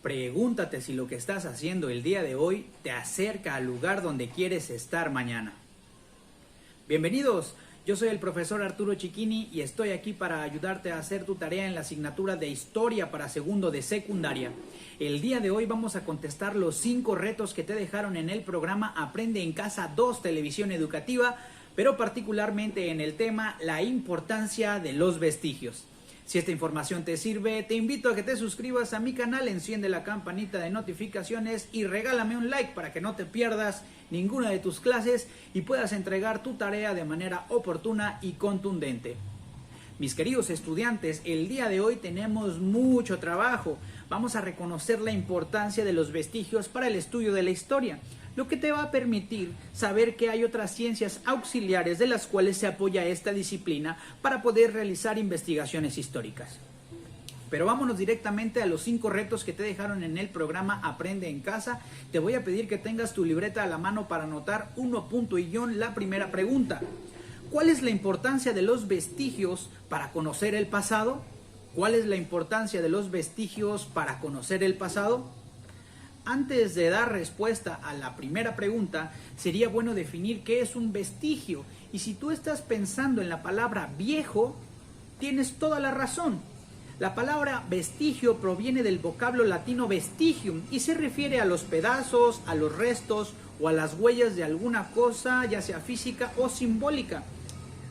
Pregúntate si lo que estás haciendo el día de hoy te acerca al lugar donde quieres estar mañana. Bienvenidos, yo soy el profesor Arturo Chiquini y estoy aquí para ayudarte a hacer tu tarea en la asignatura de Historia para segundo de secundaria. El día de hoy vamos a contestar los 5 retos que te dejaron en el programa Aprende en Casa 2 Televisión Educativa, pero particularmente en el tema la importancia de los vestigios. Si esta información te sirve, te invito a que te suscribas a mi canal, enciende la campanita de notificaciones y regálame un like para que no te pierdas ninguna de tus clases y puedas entregar tu tarea de manera oportuna y contundente. Mis queridos estudiantes, el día de hoy tenemos mucho trabajo. Vamos a reconocer la importancia de los vestigios para el estudio de la historia, lo que te va a permitir saber que hay otras ciencias auxiliares de las cuales se apoya esta disciplina para poder realizar investigaciones históricas. Pero vámonos directamente a los 5 retos que te dejaron en el programa Aprende en Casa. Te voy a pedir que tengas tu libreta a la mano para anotar 1 punto y guión la primera pregunta. ¿Cuál es la importancia de los vestigios para conocer el pasado? ¿Cuál es la importancia de los vestigios para conocer el pasado? Antes de dar respuesta a la primera pregunta, sería bueno definir qué es un vestigio. Y si tú estás pensando en la palabra viejo, tienes toda la razón. La palabra vestigio proviene del vocablo latino vestigium y se refiere a los pedazos, a los restos o a las huellas de alguna cosa, ya sea física o simbólica.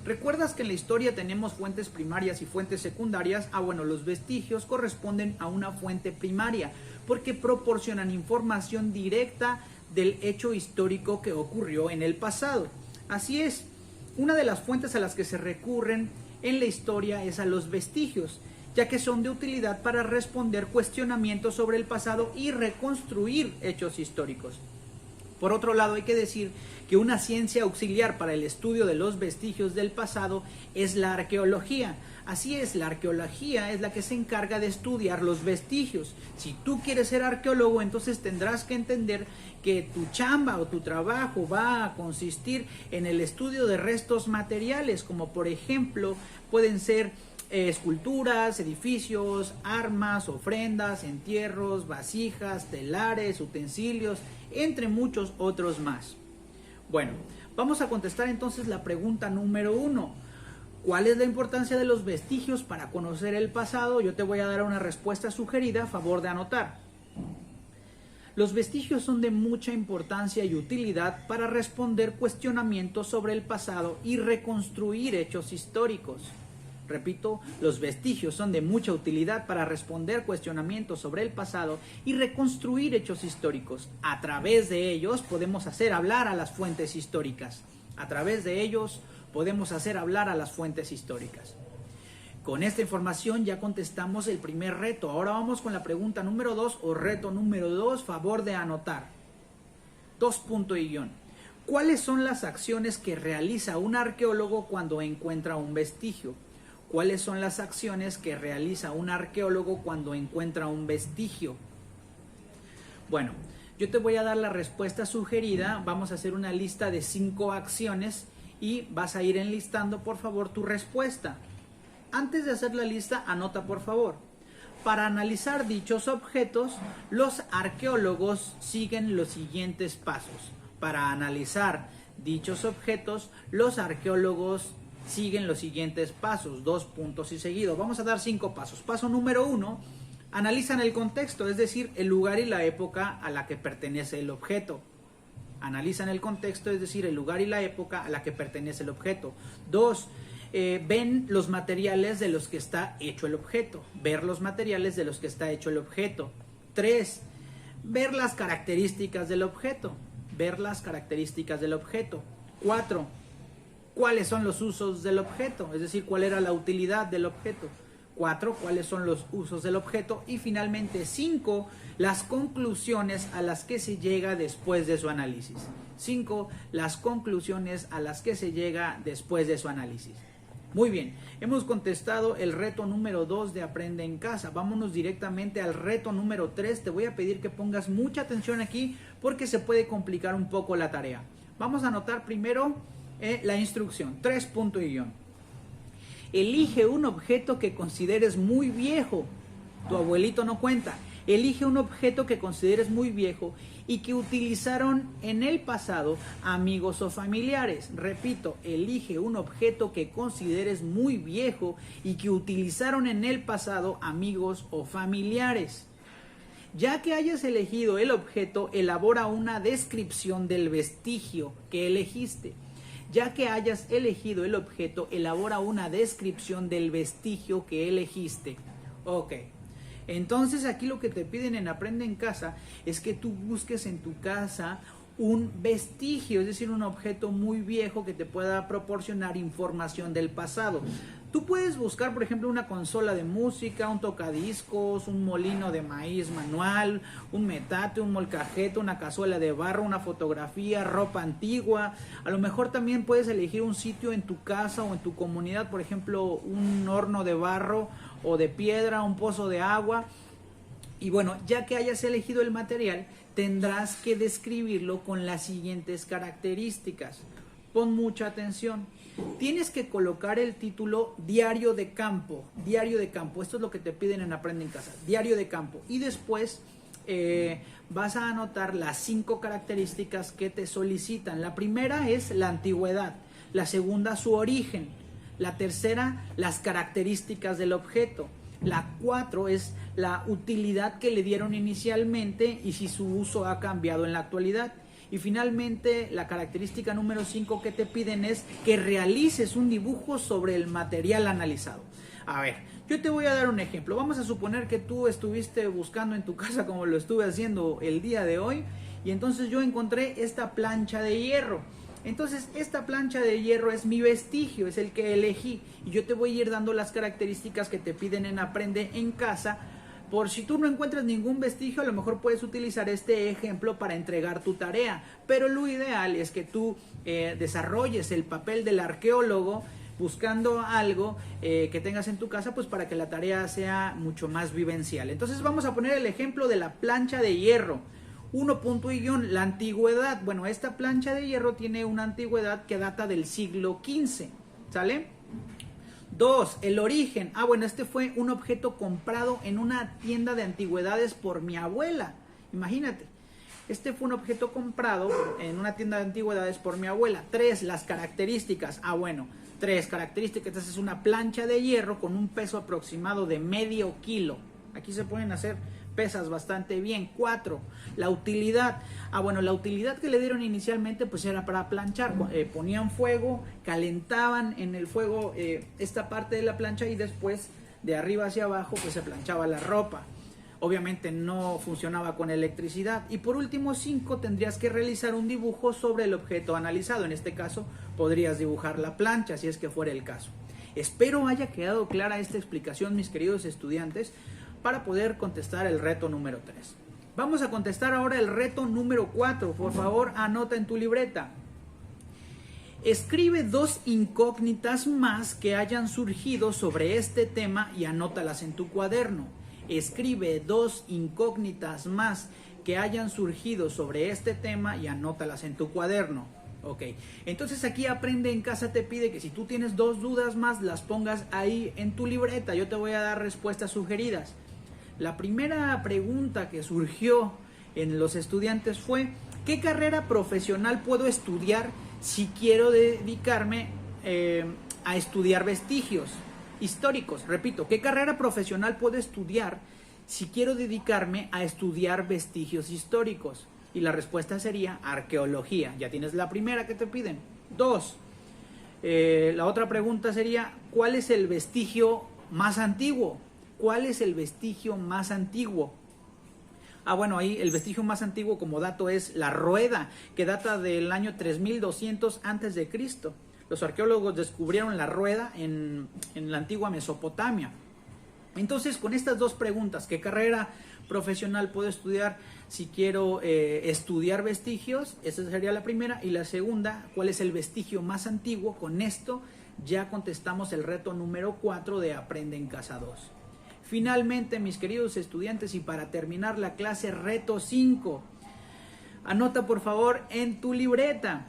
¿Recuerdas que en la historia tenemos fuentes primarias y fuentes secundarias? Bueno, los vestigios corresponden a una fuente primaria porque proporcionan información directa del hecho histórico que ocurrió en el pasado. Así es, una de las fuentes a las que se recurren en la historia es a los vestigios, ya que son de utilidad para responder cuestionamientos sobre el pasado y reconstruir hechos históricos. Por otro lado, hay que decir que una ciencia auxiliar para el estudio de los vestigios del pasado es la arqueología. Así es, la arqueología es la que se encarga de estudiar los vestigios. Si tú quieres ser arqueólogo, entonces tendrás que entender que tu chamba o tu trabajo va a consistir en el estudio de restos materiales, como por ejemplo pueden ser esculturas, edificios, armas, ofrendas, entierros, vasijas, telares, utensilios, entre muchos otros más. Bueno, vamos a contestar entonces la pregunta número 1. ¿Cuál es la importancia de los vestigios para conocer el pasado? Yo te voy a dar una respuesta sugerida, a favor de anotar. Los vestigios son de mucha importancia y utilidad para responder cuestionamientos sobre el pasado y reconstruir hechos históricos. Repito, los vestigios son de mucha utilidad para responder cuestionamientos sobre el pasado y reconstruir hechos históricos. A través de ellos podemos hacer hablar a las fuentes históricas. A través de ellos podemos hacer hablar a las fuentes históricas. Con esta información ya contestamos el primer reto. Ahora vamos con la pregunta número 2 o reto número 2, favor de anotar. 2 punto y guión. ¿Cuáles son las acciones que realiza un arqueólogo cuando encuentra un vestigio? ¿Cuáles son las acciones que realiza un arqueólogo cuando encuentra un vestigio? Bueno, yo te voy a dar la respuesta sugerida. Vamos a hacer una lista de 5 acciones y vas a ir enlistando, por favor, tu respuesta. Antes de hacer la lista, anota, por favor. Para analizar dichos objetos, los arqueólogos siguen los siguientes pasos. Para analizar dichos objetos, los arqueólogos siguen los siguientes pasos, 2 puntos y seguido. Vamos a dar 5 pasos. Paso número 1, analizan el contexto, es decir, el lugar y la época a la que pertenece el objeto. Analizan el contexto, es decir, el lugar y la época a la que pertenece el objeto. 2, ven los materiales de los que está hecho el objeto. Ver los materiales de los que está hecho el objeto. 3, ver las características del objeto. Ver las características del objeto. 4, ¿cuáles son los usos del objeto? Es decir, ¿cuál era la utilidad del objeto? 4, ¿cuáles son los usos del objeto? Y finalmente 5, las conclusiones a las que se llega después de su análisis. 5, las conclusiones a las que se llega después de su análisis. Muy bien, hemos contestado el reto número 2 de Aprende en Casa. Vámonos directamente al reto número 3. Te voy a pedir que pongas mucha atención aquí porque se puede complicar un poco la tarea. Vamos a anotar primero la instrucción, 3 punto y guión. Elige un objeto que consideres muy viejo. Tu abuelito no cuenta. Elige un objeto que consideres muy viejo y que utilizaron en el pasado amigos o familiares. Repito, elige un objeto que consideres muy viejo y que utilizaron en el pasado amigos o familiares. Ya que hayas elegido el objeto, elabora una descripción del vestigio que elegiste. Ya que hayas elegido el objeto, elabora una descripción del vestigio que elegiste. Ok. Entonces aquí lo que te piden en Aprende en Casa es que tú busques en tu casa un vestigio, es decir, un objeto muy viejo que te pueda proporcionar información del pasado. Tú puedes buscar, por ejemplo, una consola de música, un tocadiscos, un molino de maíz manual, un metate, un molcajete, una cazuela de barro, una fotografía, ropa antigua. A lo mejor también puedes elegir un sitio en tu casa o en tu comunidad, por ejemplo, un horno de barro o de piedra, un pozo de agua. Y bueno, ya que hayas elegido el material, tendrás que describirlo con las siguientes características. Pon mucha atención. Tienes que colocar el título diario de campo. Diario de campo. Esto es lo que te piden en Aprende en Casa. Diario de campo. Y después vas a anotar las 5 características que te solicitan. La primera es la antigüedad. La segunda, su origen. La tercera, las características del objeto. La 4 es la utilidad que le dieron inicialmente y si su uso ha cambiado en la actualidad. Y finalmente, la característica número 5 que te piden es que realices un dibujo sobre el material analizado. A ver, yo te voy a dar un ejemplo. Vamos a suponer que tú estuviste buscando en tu casa como lo estuve haciendo el día de hoy y entonces yo encontré esta plancha de hierro. Entonces esta plancha de hierro es mi vestigio, es el que elegí y yo te voy a ir dando las características que te piden en Aprende en Casa. Por si tú no encuentras ningún vestigio, a lo mejor puedes utilizar este ejemplo para entregar tu tarea, pero lo ideal es que tú desarrolles el papel del arqueólogo buscando algo que tengas en tu casa, pues para que la tarea sea mucho más vivencial. Entonces vamos a poner el ejemplo de la plancha de hierro. 1 punto y guión, la antigüedad. Bueno, esta plancha de hierro tiene una antigüedad que data del siglo XV, ¿sale? 2, el origen. Bueno, este fue un objeto comprado en una tienda de antigüedades por mi abuela. Imagínate, este fue un objeto comprado en una tienda de antigüedades por mi abuela. 3, las características. Bueno, 3 características. Esta es una plancha de hierro con un peso aproximado de medio kilo. Aquí se pueden hacer pesas bastante bien. 4, la utilidad. Bueno, la utilidad que le dieron inicialmente pues era para planchar. Ponían fuego, calentaban en el fuego esta parte de la plancha y después de arriba hacia abajo pues se planchaba la ropa. Obviamente no funcionaba con electricidad. Y por último, 5, tendrías que realizar un dibujo sobre el objeto analizado. En este caso podrías dibujar la plancha si es que fuera el caso. Espero haya quedado clara esta explicación, mis queridos estudiantes, para poder contestar el reto número 3. Vamos a contestar ahora el reto número 4. Por favor, anota en tu libreta. Escribe 2 incógnitas más que hayan surgido sobre este tema y anótalas en tu cuaderno. Escribe 2 incógnitas más que hayan surgido sobre este tema y anótalas en tu cuaderno. Ok, entonces aquí Aprende en Casa te pide que si tú tienes 2 dudas más, las pongas ahí en tu libreta. Yo te voy a dar respuestas sugeridas. La primera pregunta que surgió en los estudiantes fue: ¿qué carrera profesional puedo estudiar si quiero dedicarme a estudiar vestigios históricos? Repito, ¿qué carrera profesional puedo estudiar si quiero dedicarme a estudiar vestigios históricos? Y la respuesta sería arqueología. Ya tienes la primera que te piden. 2, la otra pregunta sería: ¿cuál es el vestigio más antiguo? ¿Cuál es el vestigio más antiguo? Bueno, ahí el vestigio más antiguo como dato es la rueda, que data del año 3200 antes de Cristo. Los arqueólogos descubrieron la rueda en la antigua Mesopotamia. Entonces, con estas 2 preguntas, ¿qué carrera profesional puedo estudiar si quiero estudiar vestigios? Esa sería la primera. Y la segunda, ¿cuál es el vestigio más antiguo? Con esto ya contestamos el reto número 4 de Aprende en Casa 2. Finalmente, mis queridos estudiantes, y para terminar la clase, reto 5. Anota por favor en tu libreta.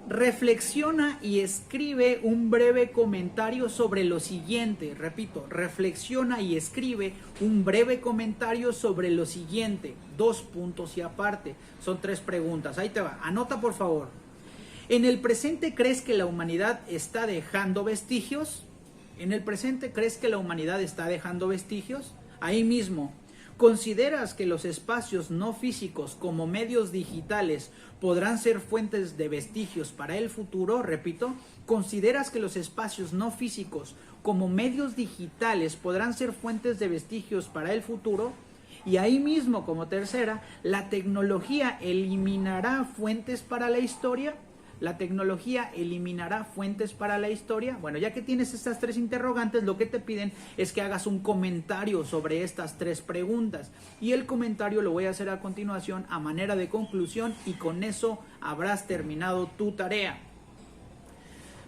Reflexiona y escribe un breve comentario sobre lo siguiente. Repito, reflexiona y escribe un breve comentario sobre lo siguiente. 2 puntos y aparte. Son 3 preguntas. Ahí te va. Anota, por favor. ¿En el presente crees que la humanidad está dejando vestigios? ¿En el presente crees que la humanidad está dejando vestigios? Ahí mismo. ¿Consideras que los espacios no físicos como medios digitales podrán ser fuentes de vestigios para el futuro? Repito, ¿consideras que los espacios no físicos como medios digitales podrán ser fuentes de vestigios para el futuro? Y ahí mismo, como tercera, ¿la tecnología eliminará fuentes para la historia? ¿La tecnología eliminará fuentes para la historia? Bueno, ya que tienes estas 3 interrogantes, lo que te piden es que hagas un comentario sobre estas 3 preguntas. Y el comentario lo voy a hacer a continuación a manera de conclusión y con eso habrás terminado tu tarea.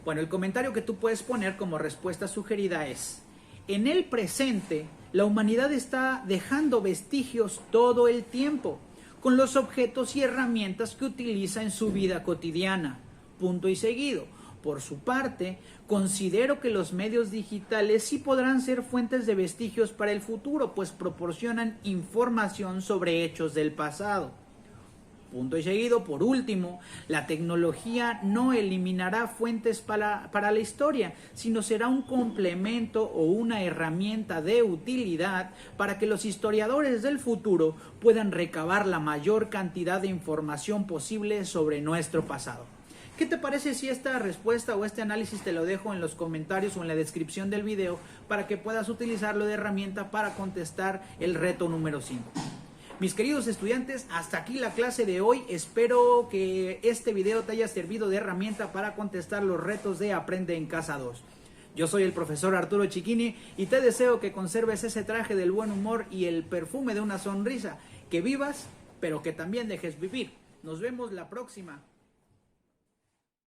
Bueno, el comentario que tú puedes poner como respuesta sugerida es: en el presente, la humanidad está dejando vestigios todo el tiempo con los objetos y herramientas que utiliza en su vida cotidiana. Punto y seguido. Por su parte, considero que los medios digitales sí podrán ser fuentes de vestigios para el futuro, pues proporcionan información sobre hechos del pasado. Punto y seguido. Por último, la tecnología no eliminará fuentes para la historia, sino será un complemento o una herramienta de utilidad para que los historiadores del futuro puedan recabar la mayor cantidad de información posible sobre nuestro pasado. ¿Qué te parece si esta respuesta o este análisis te lo dejo en los comentarios o en la descripción del video para que puedas utilizarlo de herramienta para contestar el reto número 5? Mis queridos estudiantes, hasta aquí la clase de hoy. Espero que este video te haya servido de herramienta para contestar los retos de Aprende en Casa 2. Yo soy el profesor Arturo Cicchini y te deseo que conserves ese traje del buen humor y el perfume de una sonrisa, que vivas, pero que también dejes vivir. Nos vemos la próxima.